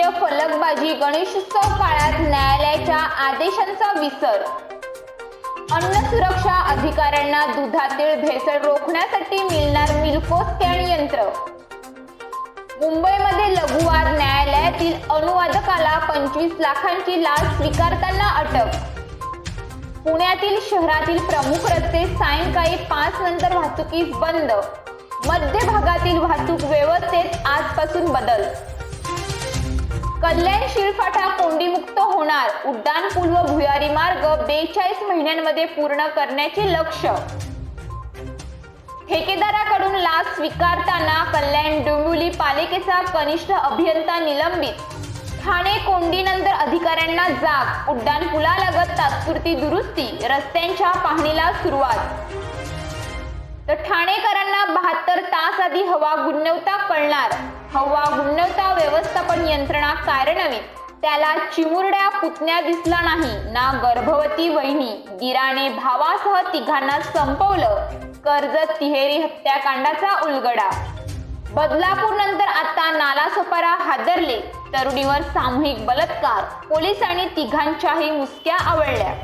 राजकीय फलकबाजी, गणेशोत्सव काळात न्यायालयाच्या आदेशांचा विसर, अन्न सुरक्षा अधिकाऱ्यांना दुधातील भेसळ रोखण्यासाठी मिळणार मिल्को स्कॅन यंत्र. मुंबईमध्ये लघुवाद न्यायालयातील अनुवादकाला 25 लाखांची लाच स्वीकारताना अटक. पुण्यातील शहरातील प्रमुख रस्ते सायंकाळी 5 नंतर वाहतुकीस बंद. मध्य भागातील वाहतूक व्यवस्थेत आजपासून बदल. कल्याण शिळफाटा कोंडीमुक्त होणार. उड्डाणपूल व भुयारी मार्ग 42 महिन्यांमध्ये पूर्ण करण्याचे लक्ष्य. ठेकेदाराकडून लाच स्वीकारताना कल्याण डोंबिवली पालिकेचा कनिष्ठ अभियंता निलंबित. ठाणे कोंडीनंतर अधिकाऱ्यांना जाग. उड्डाणपुलालगत तात्पुरती दुरुस्ती, रस्त्यांच्या पाहणीला सुरुवात. तर ठाणेकरांना 72 तास आधी हवा गुणवत्ता कळणार. हवा गुणवत्ता व्यवस्थापन यंत्रणा कार्यान्वित. त्याला चिमुरड्या पुतण्या दिसला नाही ना गर्भवती वहिनी. दिराने भावासह तिघांना संपवलं. कर्जत तिहेरी हत्याकांडाचा उलगडा. बदलापूर नंतर आता नालासोपारा हादरले. तरुणीवर सामूहिक बलात्कार. पोलिसांनी तिघांच्याही मुसक्या आवळल्या.